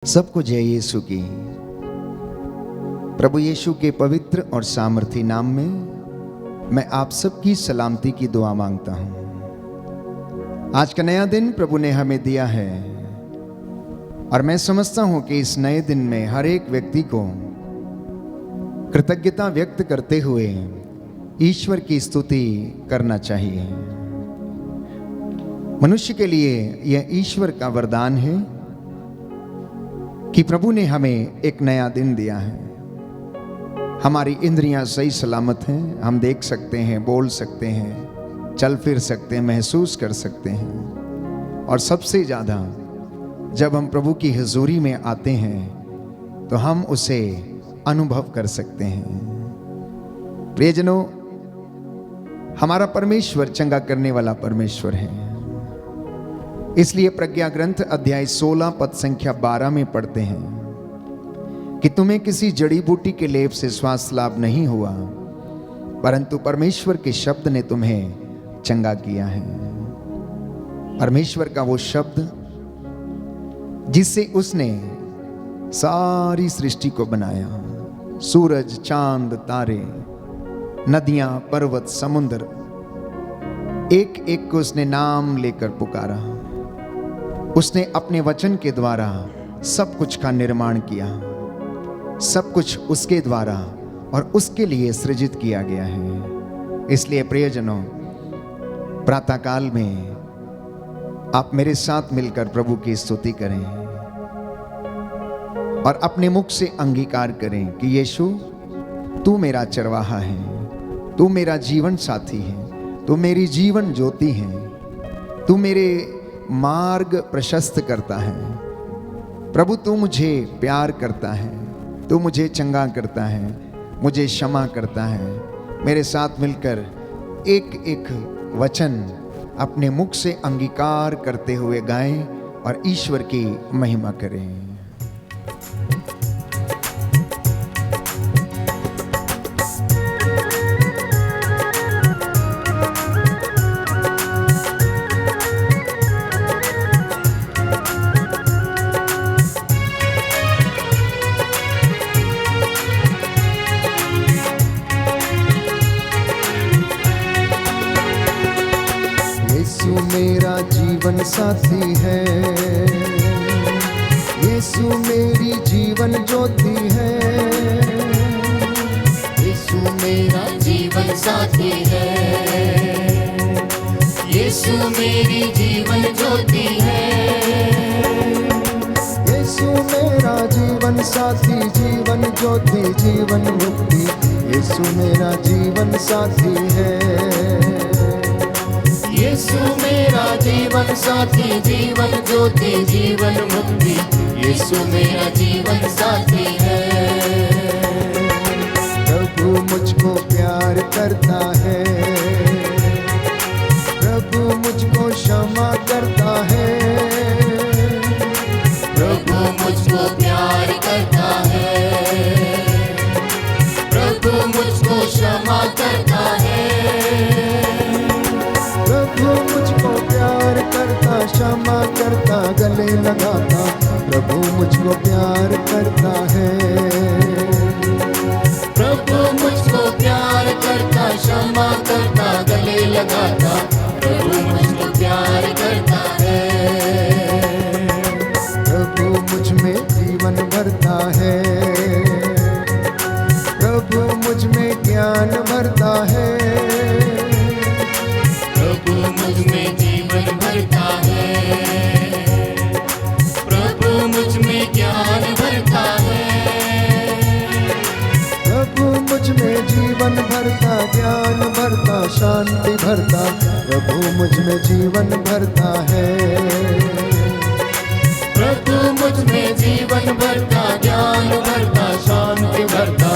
सबको जय यीशु की। प्रभु यीशु के पवित्र और सामर्थी नाम में मैं आप सबकी सलामती की दुआ मांगता हूं। आज का नया दिन प्रभु ने हमें दिया है और मैं समझता हूं कि इस नए दिन में हर एक व्यक्ति को कृतज्ञता व्यक्त करते हुए ईश्वर की स्तुति करना चाहिए। मनुष्य के लिए यह ईश्वर का वरदान है कि प्रभु ने हमें एक नया दिन दिया है। हमारी इंद्रियां सही सलामत हैं, हम देख सकते हैं, बोल सकते हैं, चल फिर सकते हैं, महसूस कर सकते हैं। और सबसे ज़्यादा जब हम प्रभु की हुजूरी में आते हैं तो हम उसे अनुभव कर सकते हैं। प्रियजनों, हमारा परमेश्वर चंगा करने वाला परमेश्वर है। इसलिए प्रज्ञा ग्रंथ अध्याय 16 पद संख्या 12 में पढ़ते हैं कि तुम्हें किसी जड़ी बूटी के लेप से स्वास्थ्य लाभ नहीं हुआ, परंतु परमेश्वर के शब्द ने तुम्हें चंगा किया है। परमेश्वर का वो शब्द जिससे उसने सारी सृष्टि को बनाया, सूरज, चांद, तारे, नदियां, पर्वत, समुद्र, एक एक को उसने नाम लेकर पुकारा। उसने अपने वचन के द्वारा सब कुछ का निर्माण किया। सब कुछ उसके द्वारा और उसके लिए सृजित किया गया है। इसलिए प्रियजनों, प्रातःकाल में आप मेरे साथ मिलकर प्रभु की स्तुति करें और अपने मुख से अंगीकार करें कि यीशु, तू मेरा चरवाहा है, तू मेरा जीवन साथी है, तू मेरी जीवन ज्योति है, तू मेरे मार्ग प्रशस्त करता है। प्रभु, तू मुझे प्यार करता है, तू मुझे चंगा करता है, मुझे क्षमा करता है। मेरे साथ मिलकर एक एक वचन अपने मुख से अंगीकार करते हुए गाएं और ईश्वर की महिमा करें। यीशु मेरा जीवन साथी है, यीशु मेरी जीवन ज्योति है। यीशु मेरा जीवन साथी है, यीशु मेरी जीवन ज्योति है। यीशु मेरा जीवन साथी, जीवन ज्योति, जीवन मुक्ति, यीशु मेरा जीवन साथी है। यीशु मेरा जीवन साथी, जीवन ज्योति, जीवन मुक्ति, यीशु मेरा जीवन साथी है। प्रभु मुझको प्यार करता है, प्रभु मुझको क्षमा करता है। प्रभु मुझको प्यार करता है, प्रभु मुझको क्षमा करता है। प्रभु मुझको प्यार करता, क्षमा करता, गले लगाता। प्रभु मुझको प्यार करता है, प्रभु मुझको प्यार करता, क्षमा करता, गले लगाता। प्रभु मुझको प्यार करता है। प्रभु मुझ में जीवन भरता है, प्रभु मुझ में ज्ञान भरता है। प्रभु मुझ में जीवन भरता है, प्रभु मुझ में ज्ञान भरता है। प्रभु मुझ में जीवन भरता, ज्ञान भरता, शांति भरता। प्रभु मुझ में जीवन भरता है। प्रभु मुझ में जीवन भरता, ज्ञान भरता, शांति भरता।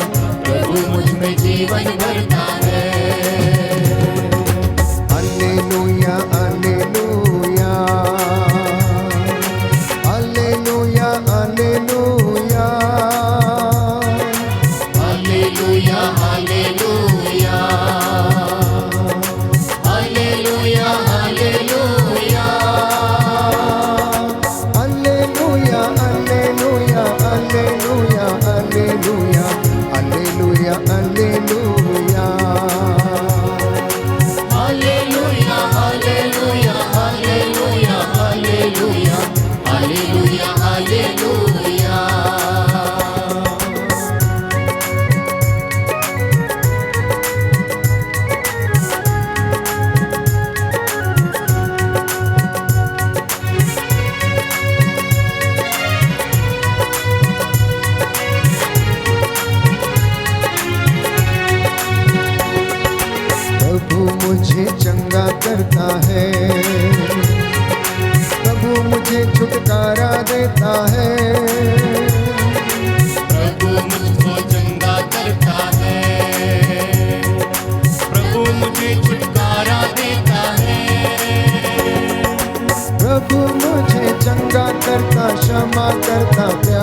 प्रभु मुझ में जीवन भरता है। हालेलुया, हालेलुया, हालेलुया, हालेलुया, हालेलुया, हालेलुया, हालेलुया, हालेलुया, हालेलुया, हालेलुया।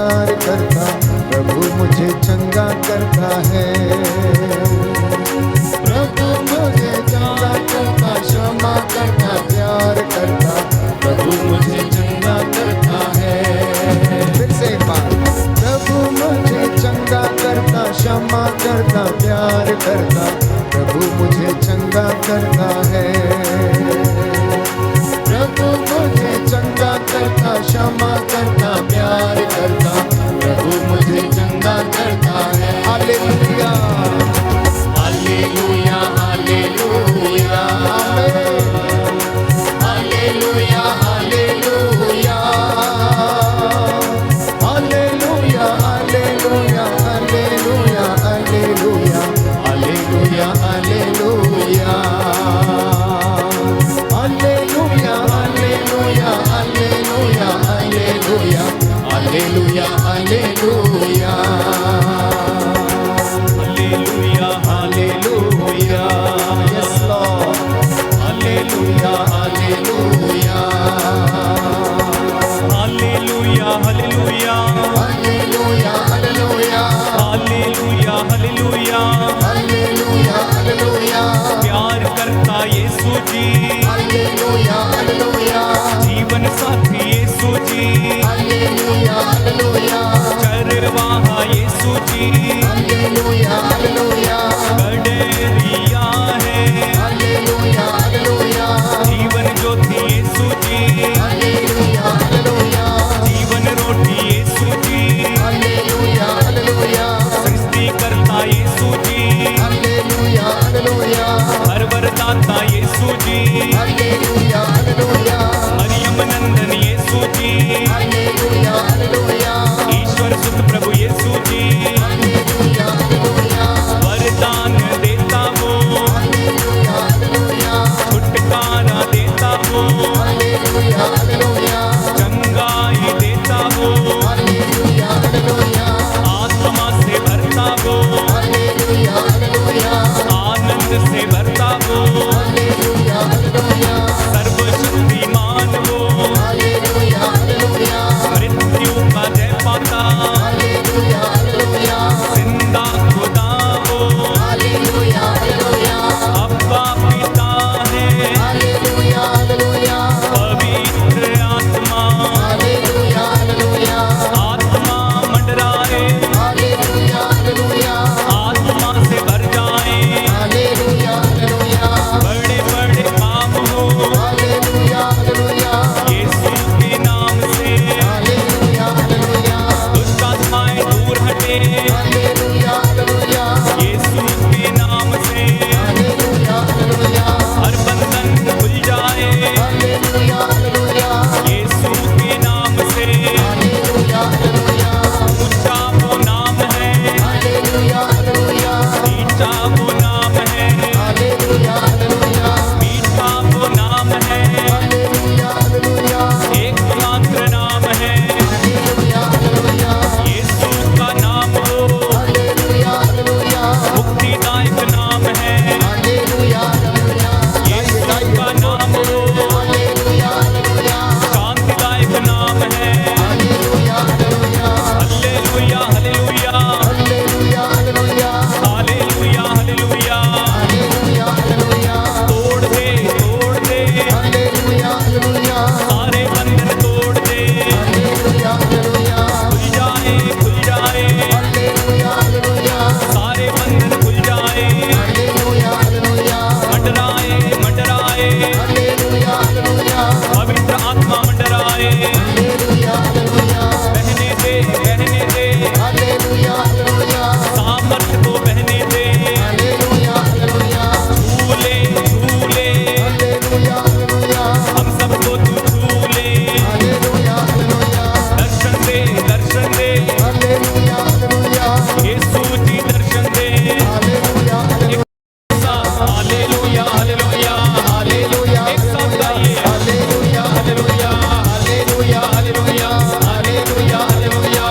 प्यार करता, प्रभु मुझे चंगा करता है। प्रभु मुझे चंगा करता, क्षमा करता, प्यार करता, प्रभु मुझे चंगा करता है। फिर से एक बार, प्रभु मुझे चंगा करता, क्षमा करता, प्यार करता, प्रभु मुझे चंगा करता है। प्रभु मुझे चंगा करता, क्षमा करता, प्यार करता, प्रभु मुझे चंगा करता है। हालेलुया हालेलुया हालेलुया आमीन। हालेलुया हालेलुया हालेलुया हालेलुया हालेलुया हालेलुया हालेलुया हालेलुया हालेलुया हालेलुया हालेलुया हालेलुया हालेलुया हालेलुया हालेलुया हालेलुया यस लॉर्ड हालेलुया हालेलुया हालेलुया हालेलुया हालेलुया हालेलुया हालेलुया हालेलुया हालेलुया हालेलुया प्यार करता यीशु जी, हालेलुया हालेलुया जीवन साथी यीशु जी, हालेलुया हालेलुया चरवाहा यीशु जी, हालेलुया हालेलुया गडरिया है हालेलुया हालेलुया जीवन ज्योति यीशु जी, हालेलुया हालेलुया जीवन रोटी यीशु जी, हालेलुया हालेलुया सृष्टि करता यीशु जी, हालेलुया हालेलुया हर वरदाता यीशु जी, हालेलुया हालेलुया मरियम नंदन यीशु जी, हालेलुया हालेलुया ईश्वर सुख प्रभु यीशु जी, हालेलुया हालेलुया वरदान देता वो, हालेलुया हालेलुया छुटकारा देता वो, हालेलुया हालेलुया चंगाई देता वो, हालेलुया हालेलुया आत्मा से भरता वो, हालेलुया हालेलुया आनंद से भरता वो, हालेलुया हालेलुया सर्वशक्तिमान वो, हालेलुया हालेलुया मृत्यु का जय पाता, हालेलुया हालेलुया जिंदा खुदा वो, हालेलुया हालेलुया अब्बा पिता है, हालेलुया हालेलुया पवित्र आत्मा, हालेलुया हालेलुया आत्मा मंडराए, हालेलुया हालेलुया आत्मा से भर जाए, हालेलुया हालेलुया बड़े बड़े काम हो हालेलुया हालेलुया यीशु के नाम से, हालेलुया हालेलुया दुष्ट आत्माएं दूर हटे हालेलुया हालेलुया यीशु के नाम से, हालेलुया हालेलुया हर बंधन खुल जाए हालेलुया हालेलुया यीशु के नाम से, हालेलुया हालेलुया ऊंचा वो नाम है, हालेलुया हालेलुया नीचा वो नाम है, हालेलुया हालेलुया मीठा वो नाम है, हालेलुया हालेलुया एकमात्र नाम है हालेलुया हालेलुया यीशु का नाम हो, हालेलुया हालेलुया मुक्तिदायक नाम है हालेलुया हालेलुया यीशु का नाम हो, हालेलुया हालेलुया शांतिदायक नाम है, हालेलुया हालेलुया हालेलुया हालेलुया हालेलुया हालेलुया हालेलुया हालेलुया हालेलुया हालेलुया तोड़ दे हालेलुया हालेलुया सारे बंधन तोड़ दे, हालेलुया हालेलुया खुल जाए हालेलुया हालेलुया सारे बंधन खुल जाए, हालेलुया हालेलुया मंडराए मंडराए हालेलुया हालेलुया पवित्र आत्मा मंडराए, हालेलुया हालेलुया बहने दे हालेलुया हालेलुया सामर्थ को बहने दे, हालेलुया हालेलुया झूले हालेलुया हालेलुया हम सबको तू झूले, हालेलुया हालेलुया दर्शन दे हालेलुया हालेलुया यीशु जी दर्शन दे, हालेलुया हालेलुया हालेलुया हालेलुया हालेलुया एक साथ गाइए, हालेलुया हालेलुया हालेलुया हालेलुया हालेलुया हालेलुया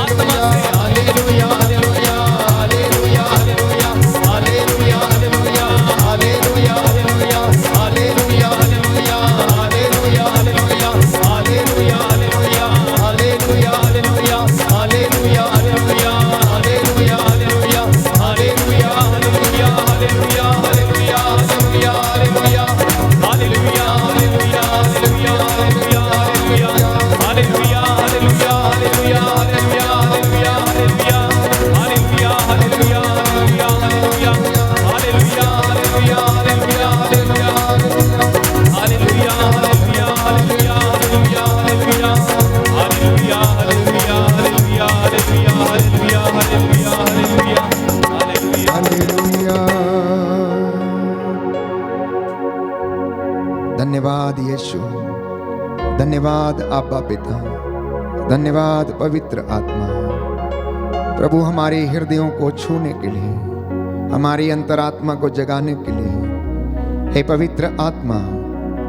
आत्मा से हालेलुया हालेलुया हालेलुया हालेलुया हालेलुया हालेलुया हालेलुया हालेलुया हालेलुया हालेलुया हालेलुया हालेलुया हालेलुया हालेलुया हालेलुया धन्यवाद आबा पिता, धन्यवाद पवित्र आत्मा। प्रभु हमारे हृदयों को छूने के लिए, हमारी अंतरात्मा को जगाने के लिए, हे पवित्र आत्मा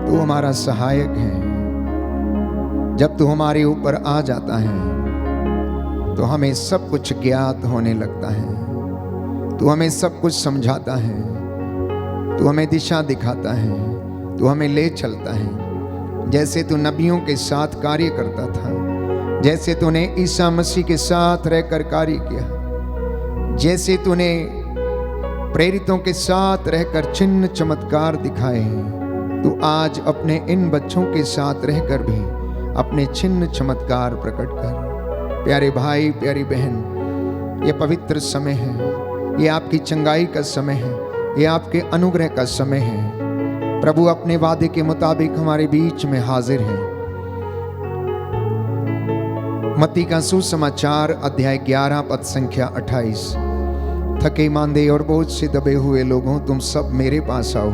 तू हमारा सहायक है। जब तू हमारे ऊपर आ जाता है तो हमें सब कुछ ज्ञात होने लगता है। तू हमें सब कुछ समझाता है, तू हमें दिशा दिखाता है, तू हमें ले चलता है। जैसे तू नबियों के साथ कार्य करता था, जैसे तूने ईसा मसीह के साथ रहकर कार्य किया, जैसे तूने प्रेरितों के साथ रहकर चिन्ह चमत्कार दिखाए, तू आज अपने इन बच्चों के साथ रहकर भी अपने चिन्ह चमत्कार प्रकट कर। प्यारे भाई, प्यारी बहन, ये पवित्र समय है, ये आपकी चंगाई का समय है, ये आपके अनुग्रह का समय है। प्रभु अपने वादे के मुताबिक हमारे बीच में हाजिर है। मत्ती का सुसमाचार अध्याय 11 पद संख्या 28। थके मांदे और बोझ से दबे हुए लोगों, तुम सब मेरे पास आओ,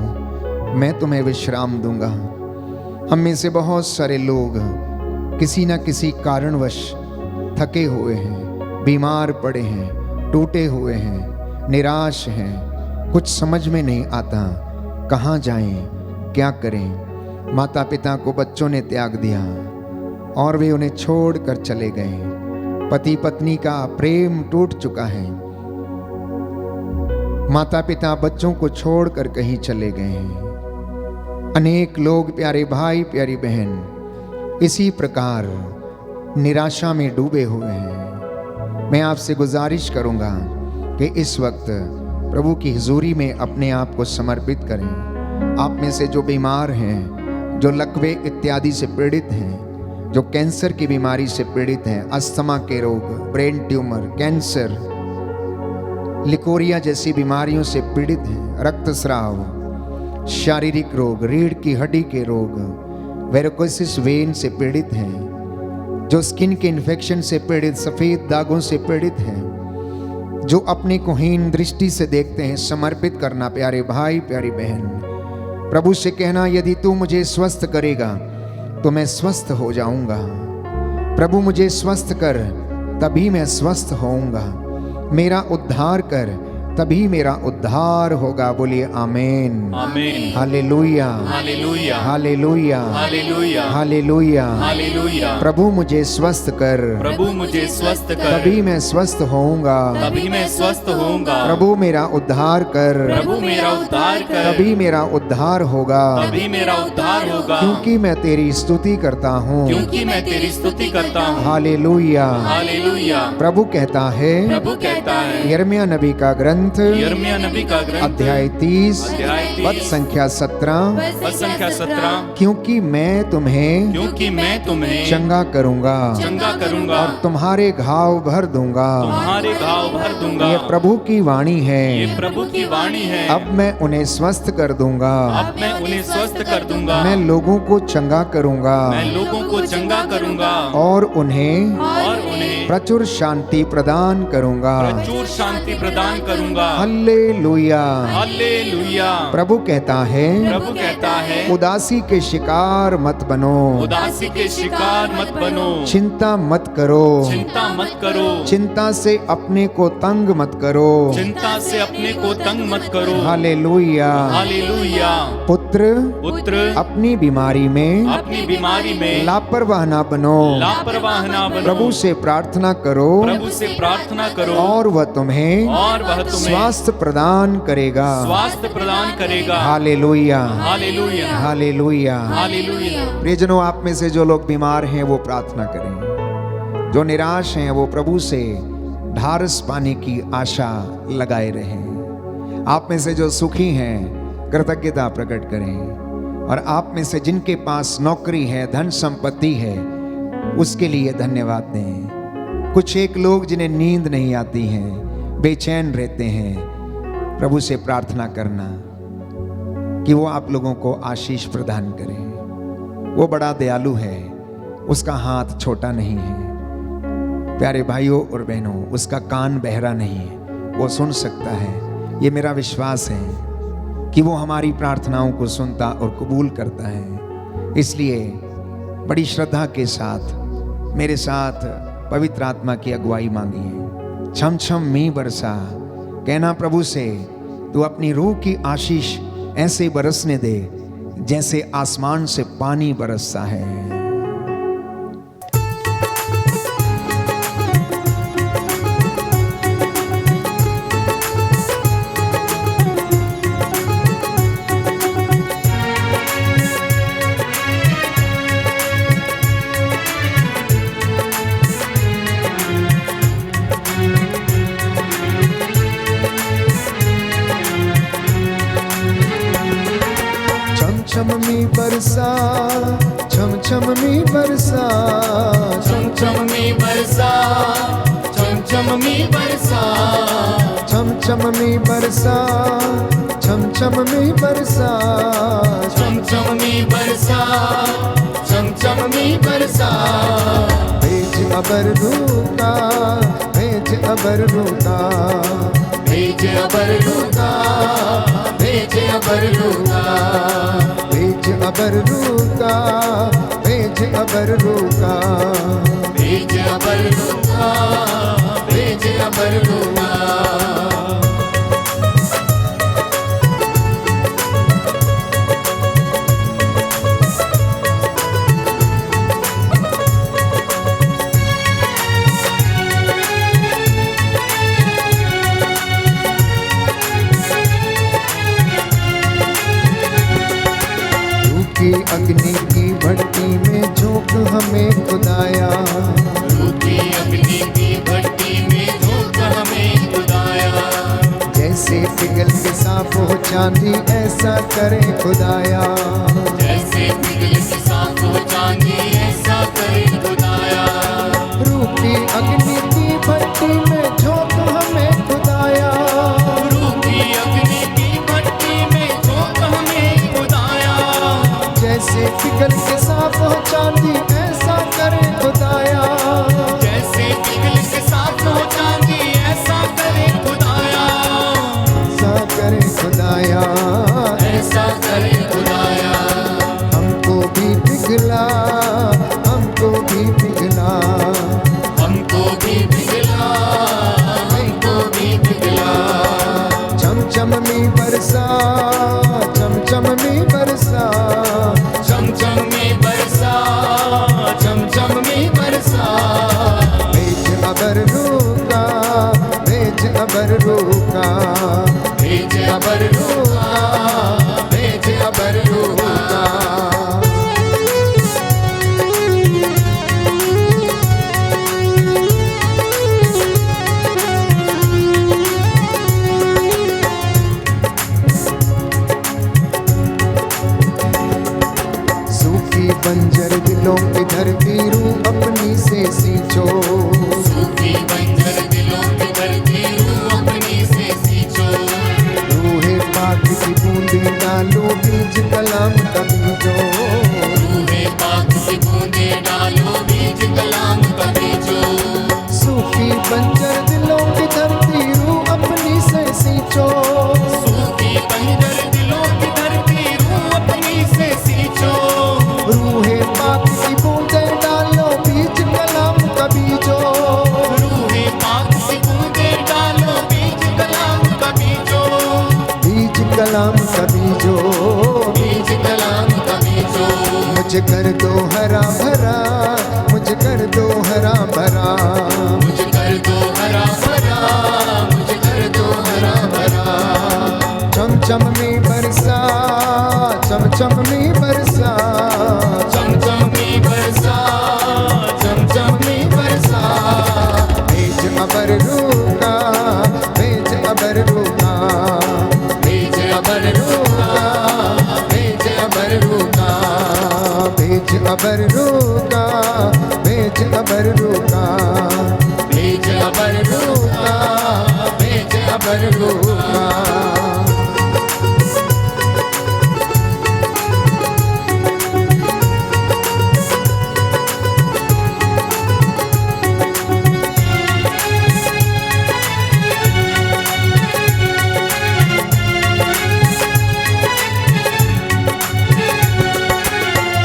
मैं तुम्हें विश्राम दूंगा। हम में से बहुत सारे लोग किसी न किसी कारणवश थके हुए हैं, बीमार पड़े हैं, टूटे हुए हैं, निराश हैं। कुछ समझ में नहीं आता कहाँ जाएं, क्या करें। माता पिता को बच्चों ने त्याग दिया और वे उन्हें छोड़कर चले गए। पति पत्नी का प्रेम टूट चुका है, माता पिता बच्चों को छोड़कर कहीं चले गए। अनेक लोग, प्यारे भाई, प्यारी बहन, इसी प्रकार निराशा में डूबे हुए हैं। मैं आपसे गुजारिश करूंगा कि इस वक्त प्रभु की हुजूरी में अपने आप को समर्पित करें। आप में से जो बीमार हैं, जो लकवे इत्यादि से पीड़ित हैं, जो कैंसर की बीमारी से पीड़ित हैं, अस्थमा के रोग, ब्रेन ट्यूमर, कैंसर, लिकोरिया जैसी बीमारियों से पीड़ित हैं, रक्तस्राव, शारीरिक रोग, रीढ़ की हड्डी के रोग, वेरिकोसिस वेन से पीड़ित हैं, जो स्किन के इन्फेक्शन से पीड़ित, सफ़ेद दागों से पीड़ित हैं, जो अपने को हीन दृष्टि से देखते हैं, समर्पित करना। प्यारे भाई, प्यारी बहन, प्रभु से कहना, यदि तू मुझे स्वस्थ करेगा तो मैं स्वस्थ हो जाऊंगा। प्रभु मुझे स्वस्थ कर, तभी मैं स्वस्थ होऊंगा। मेरा उद्धार कर, तभी मेरा उद्धार होगा। बोलिए आमीन, आमीन, हालेलुया, हालेलुया, हालेलुया, हालेलुया, हालेलुया। हालेलुया। प्रभु मुझे स्वस्थ कर, प्रभु मुझे स्वस्थ कर, तभी मैं स्वस्थ होऊंगा। तभी मैं स्वस्थ होऊंगा। प्रभु मेरा उद्धार कर, प्रभु मेरा उद्धार कर, तभी मेरा उद्धार होगा। तभी मेरा उद्धार होगा। क्योंकि मैं तेरी स्तुति करता हूँ, क्योंकि मैं तेरी स्तुति करता हूँ। हालेलुया। हालेलुया। प्रभु कहता है, प्रभु कहता है, यिर्मयाह नबी का ग्रंथ यिर्मयाह नबी का ग्रंथ अध्याय 30 अध्याय 30 पद संख्या 17, पद संख्या 17, क्योंकि मैं तुम्हें क्योंकि मैं तुम्हें चंगा करूंगा चंगा करूंगा और तुम्हारे घाव भर दूंगा। तुम्हारे घाव भर दूंगा। ये प्रभु की वाणी ये है। प्रभु की वाणी है। अब मैं उन्हें स्वस्थ कर दूंगा, अब मैं उन्हें स्वस्थ कर दूंगा। मैं लोगों को चंगा करूंगा मैं लोगों को चंगा करूंगा और उन्हें प्रचुर शांति प्रदान करूंगा। प्रचुर शांति प्रदान करूंगा। हालेलुया। हालेलुया। प्रभु कहता है, प्रभु कहता है, उदासी के शिकार मत बनो, उदासी के शिकार मत बनो, चिंता मत करो, चिंता मत करो, चिंता से अपने को तंग मत करो। चिंता से अपने को तंग मत करो। हालेलुया। हालेलुया। पुत्र पुत्र अपनी बीमारी में अपनी बीमारी में लापरवाह ना बनो, लापरवाह ना बनो। प्रभु से प्रार्थना करो प्रभु से प्रार्थना करो और वह तुम्हें तुम्हें स्वास्थ्य प्रदान करेगा। स्वास्थ्य प्रदान करेगा। हालेलुया, हालेलुया। हालेलुया। हालेलुया। प्रियजनों, आप में से जो लोग बीमार हैं वो प्रार्थना करें, जो निराश हैं वो प्रभु से ढारस पाने की आशा लगाए रहें। आप में से जो सुखी हैं कृतज्ञता प्रकट करें, और आप में से जिनके पास नौकरी है, धन संपत्ति है, उसके लिए धन्यवाद दें। कुछ एक लोग जिन्हें नींद नहीं आती है, बेचैन रहते हैं, प्रभु से प्रार्थना करना कि वो आप लोगों को आशीष प्रदान करे। वो बड़ा दयालु है, उसका हाथ छोटा नहीं है। प्यारे भाइयों और बहनों, उसका कान बहरा नहीं है, वो सुन सकता है। ये मेरा विश्वास है कि वो हमारी प्रार्थनाओं को सुनता और कबूल करता है। इसलिए बड़ी श्रद्धा के साथ मेरे साथ पवित्र आत्मा की अगुवाई मांगिए। छम छम मी बरसा, कहना प्रभु से तू अपनी रूह की आशीष ऐसे बरसने दे जैसे आसमान से पानी बरसता है। छम मी बरसा, छम छम मी बरसा, छम छम मी बरसा, छम छम मी बरसा, छम छम मी बरसा, छम छम मी बरसा, छम छम मी बरसा, छम छम मी बरसा। भेज अबर रूका, भेज अबर रूका, भेज अबर रूका, भेज अबर रूका, भेज अबर रूका, भेज अबर रूका, भेज अबर रूका, भेज अबर रूका। की अग्नि की भट्टी में झोंक हमें खुदाया, रूठी अग्नि की भट्टी में झोंक हमें खुदाया। जैसे पिघल के साफ हो चांदी ऐसा करे खुदाया, जैसे पिघल के साफ हो चांदी ऐसा करे खुदाया। रूठी अग्नि की भट्टी में झोंक हमें खुदाया, रूठी अग्नि की भट्टी में झोंक हमें खुदाया। जैसे पिघल के साफ हो चांदी ऐसा करे खुदाया, जैसे पिघल के साफ हो चांदी ऐसा करे खुदाया। ऐसा करे खुदाया, ऐसा करे खुदाया। हमको भी पिघला, हमको भी पिघला, हमको भी पिघला, हमको भी पिघला। छम छम मी बरसा, छम छम मी बरसा, छम छम में बरसा, छम छम में बरसा। भेज अबर रूका, भेज अबर रूका, भेज अबर रूका, भेज अबर रूका। बंजर दिलों की धरती रूह अपनी से सींचो, सूफी बंजर दिलों की धरती रूह अपनी से सींचो। रूहे पाक की बूंदे डालो बीज कलाम का बीजो, रूहे पाक की बूंदे डालो बीज कलाम का बीजो। सूफी बंजर दिलों की धरती रूह अपनी से सींचो, सूफी बंजर दिलों की धरती रूह अपनी से सींचो। रूहे पाक की बूंदे डालो बीज कलाम का बीजो, रूहे पाक की बूंदे डालो बीज कलाम का बीजो। बीज कलाम का बीजो, बीज कलाम का बीजो। मुझे कर दो हरा भरा, मुझे कर दो हरा भरा, मुझे कर दो हरा भरा, मुझे कर दो हरा भरा। छम छम में बरसा, छम छम में बरसा, छम छम में बरसा, छम छम में बरसा। भेज अबर रूका, भेज अबर रूका, भेज अबर रूका, भेज अबर रूका, भेज अबर रूका, भेज अबर रूका, भेज अबर रूका, भेज अबर रूका।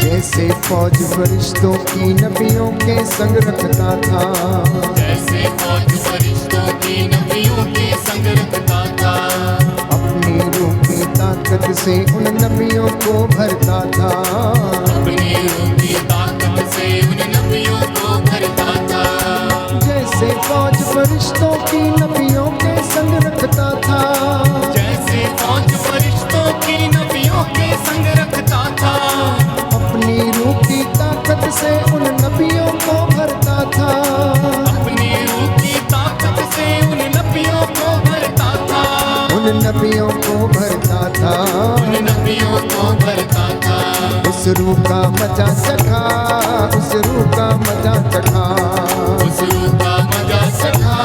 जैसे फौज फौज फरिश्तों की नबियों के संग रखता था, जैसे फौज फरिश्तों की नबियों के संग रखता था। अपनी रूह की ताकत से उन नबियों को भरता था, अपनी रूह की ताकत से उन नबियों को भरता था। जैसे फौज फरिश्तों की नबियों के संग रखता था, जैसे फौज फरिश्तों की नबियों के संग रखता था। अपनी रूह की ताकत से उन नबियों को भरता था, अपनी रूह की ताकत से उन नबियों को भरता था। उन नबियों को भरता था, उन नबियों को भरता था। उस रूह का मजा चखा, उस रूह का मजा चखा, उस रूह का मजा चखा,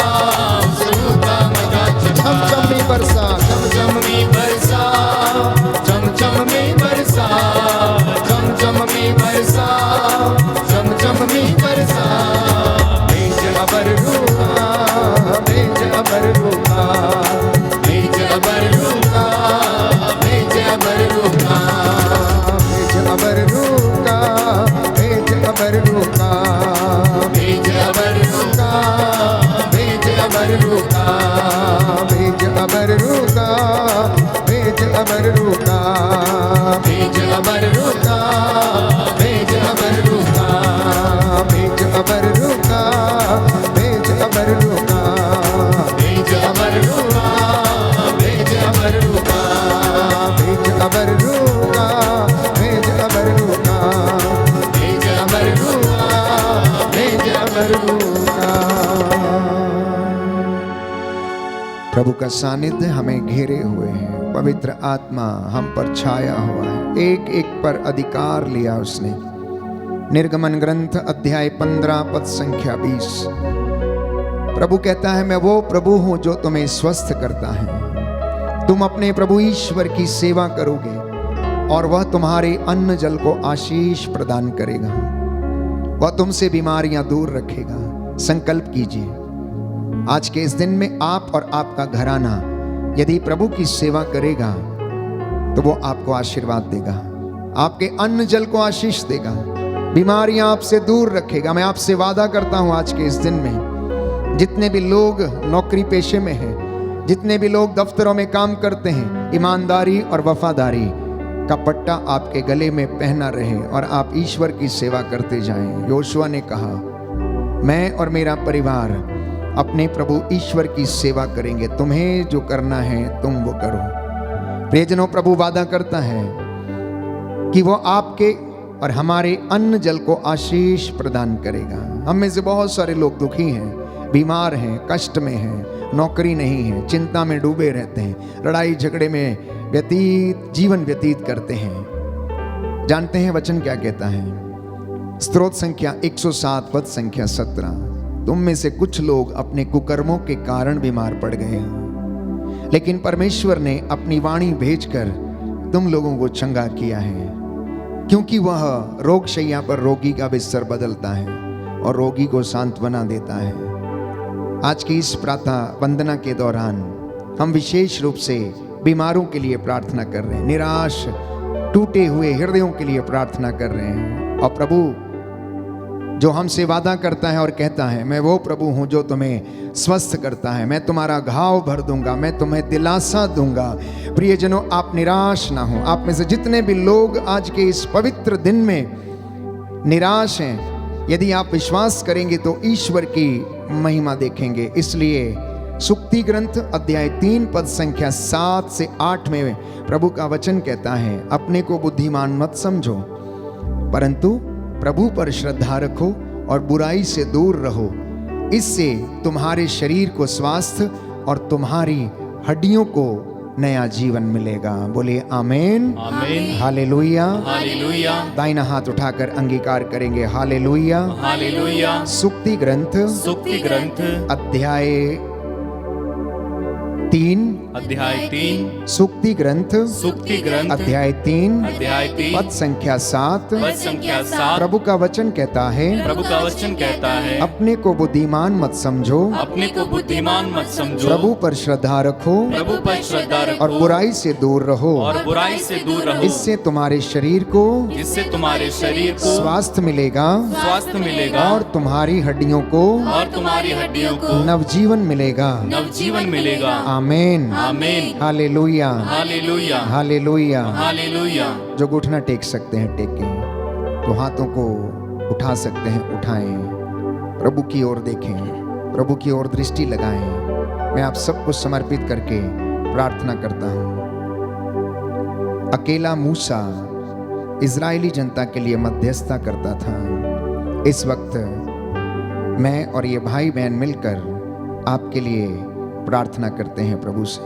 उस रूह का मजा चखा। चमचम में बरसा, चमचम में बरसा, चमचम में बरसा, चमचम में बरसा, चमचम में बरसा। भेज अबर रूहा, भेज अबर रूहा, भेज अबर रूहा, भेज अबर रूहा, भेज अबर रूहा, भेज अबर रूहा, भेज अबर रूहा, भेज अबर रूहा, भेज अबर रूहा, भेज अबर रूहा, भेज अबर रूहा, भेज अबर रूहा, भेज अबर रूहा, भेज अबर रूहा, भेज अबर रूहा, भेज अबर रूहा, भेज अबर रूहा, भेज अबर रूहा, भेज अबर रूहा, भेज अबर रूहा। प्रभु का सानिध्य हमें घेरे हुए है, पवित्र आत्मा हम पर छाया हुआ है, एक एक पर अधिकार लिया उसने। निर्गमन ग्रंथ अध्याय 15 पद संख्या 20। प्रभु कहता है, मैं वो प्रभु हूं जो तुम्हें स्वस्थ करता है। तुम अपने प्रभु ईश्वर की सेवा करोगे और वह तुम्हारे अन्न जल को आशीष प्रदान करेगा, वह तुमसे बीमारियां दूर रखेगा। संकल्प कीजिए, आज के इस दिन में आप और आपका घराना यदि प्रभु की सेवा करेगा तो वो आपको आशीर्वाद देगा, आपके अन्न जल को आशीष देगा, बीमारियां आपसे दूर रखेगा। मैं आपसे वादा करता हूं आज के इस दिन में जितने भी लोग नौकरी पेशे में हैं, जितने भी लोग दफ्तरों में काम करते हैं, ईमानदारी और वफादारी का पट्टा आपके गले में पहना रहे और आप ईश्वर की सेवा करते जाएं। योशुआ ने कहा, मैं और मेरा परिवार अपने प्रभु ईश्वर की सेवा करेंगे, तुम्हें जो करना है तुम वो करो। प्रियजनों, प्रभु वादा करता है कि वो आपके और हमारे अन्न जल को आशीष प्रदान करेगा। हम में से बहुत सारे लोग दुखी हैं, बीमार हैं, कष्ट में हैं, नौकरी नहीं है, चिंता में डूबे रहते हैं, लड़ाई झगड़े में जीवन व्यतीत करते हैं। जानते हैं वचन क्या कहता है? स्तोत्र संख्या 107 पद संख्या 17। तुम में से कुछ लोग अपने कुकर्मों के कारण बीमार पड़ गए हैं, लेकिन परमेश्वर ने अपनी वाणी भेजकर तुम लोगों को चंगा किया है, क्योंकि वह रोगशैया पर रोगी का बिस्तर बदलता है और रोगी को सांत्वना देता है। आज की इस प्रातः वंदना के दौरान हम विशेष रूप से बीमारों के लिए प्रार्थना कर रहे हैं, निराश टूटे हुए हृदयों के लिए प्रार्थना कर रहे हैं। और प्रभु जो हमसे वादा करता है और कहता है, मैं वो प्रभु हूं जो तुम्हें स्वस्थ करता है, मैं तुम्हारा घाव भर दूंगा, मैं तुम्हें दिलासा दूंगा। प्रियजनों, आप निराश ना हो। आप में से जितने भी लोग आज के इस पवित्र दिन में निराश हैं, यदि आप विश्वास करेंगे तो ईश्वर की महिमा देखेंगे। इसलिए सुक्ति ग्रंथ अध्याय 3 पद संख्या 7 से 8 में प्रभु का वचन कहता है, अपने को बुद्धिमान मत समझो, परंतु प्रभु पर श्रद्धा रखो और बुराई से दूर रहो। इससे तुम्हारे शरीर को स्वास्थ्य और तुम्हारी हड्डियों को नया जीवन मिलेगा। बोलिए आमीन, आमीन, हालेलुया। हालेलुया, दाहिना हाथ उठाकर अंगीकार करेंगे, हालेलुया। हालेलुया। सुक्ति ग्रंथ सुक्ति ग्रंथ अध्याय 3 अध्याय 3 सूक्ति ग्रंथ सुक्ति ग्रंथ अध्याय 3 अध्याय 3 पद संख्या 7। पद संख्या 7। प्रभु का वचन कहता है, प्रभु का वचन कहता है, अपने को बुद्धिमान मत समझो, अपने को बुद्धिमान मत समझो, प्रभु पर श्रद्धा रखो प्रभु पर श्रद्धा रखो और बुराई से दूर रहो, और बुराई से दूर रहो। इससे तुम्हारे शरीर को इससे तुम्हारे शरीर को स्वास्थ्य मिलेगा स्वास्थ्य मिलेगा और तुम्हारी हड्डियों को और तुम्हारी हड्डियों को नवजीवन मिलेगा। नवजीवन मिलेगा। आमीन, आमीन, हालेलुया, हालेलुया, हालेलुया। हालेलुया। जो घुटना टेक सकते हैं टेकें, तो हाथों को उठा सकते हैं उठाएं, प्रभु की ओर देखें, प्रभु की ओर दृष्टि लगाएं। मैं आप सबको समर्पित करके प्रार्थना करता हूं। अकेला मूसा इजरायली जनता के लिए मध्यस्थता करता था। इस वक्त मैं और ये भाई बहन मिलकर आपके लिए प्रार्थना करते हैं प्रभु से,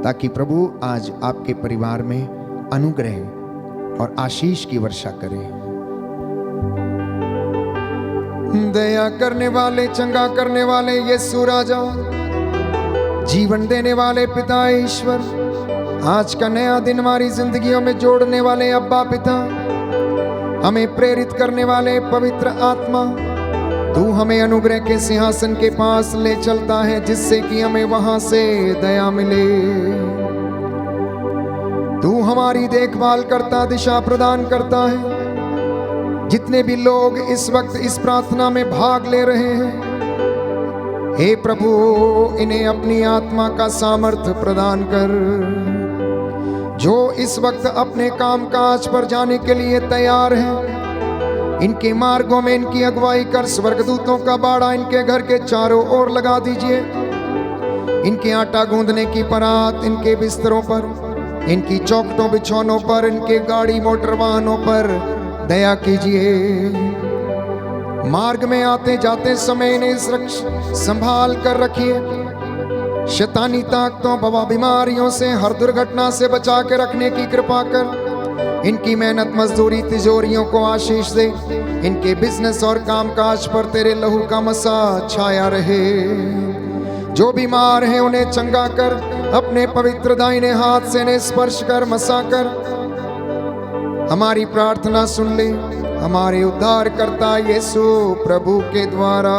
ताकि प्रभु आज आपके परिवार में अनुग्रह और आशीष की वर्षा करे। दया करने वाले, चंगा करने वाले यीशु राजा, जीवन देने वाले पिता ईश्वर, आज का नया दिन हमारी जिंदगियों में जोड़ने वाले अब्बा पिता, हमें प्रेरित करने वाले पवित्र आत्मा, तू हमें अनुग्रह के सिंहासन के पास ले चलता है, जिससे कि हमें वहां से दया मिले। तू हमारी देखभाल करता, दिशा प्रदान करता है। जितने भी लोग इस वक्त इस प्रार्थना में भाग ले रहे हैं, हे प्रभु, इन्हें अपनी आत्मा का सामर्थ्य प्रदान कर। जो इस वक्त अपने काम काज पर जाने के लिए तैयार हैं, इनके मार्गों में इनकी अगुवाई कर। स्वर्गदूतों का बाड़ा इनके घर के चारों ओर लगा दीजिए। इनके आटा गूंदने की परात इनके बिस्तरों पर, इनकी चौखटों बिछौनों पर, इनके गाड़ी मोटर वाहनों पर दया कीजिए। मार्ग में आते जाते समय इन्हें संभाल कर रखिए। शैतानी ताकतों, बवा बीमारियों से, हर दुर्घटना से बचा के रखने की कृपा कर। इनकी मेहनत मजदूरी तिजोरियों को आशीष दे। इनके बिजनेस और कामकाज पर तेरे लहू का मसा छाया रहे। जो बीमार हैं उन्हें चंगा कर। अपने पवित्र दाहिने हाथ से इन्हें स्पर्श कर, मसा कर। हमारी प्रार्थना सुन ले, हमारे उद्धारकर्ता यीशु प्रभु के द्वारा।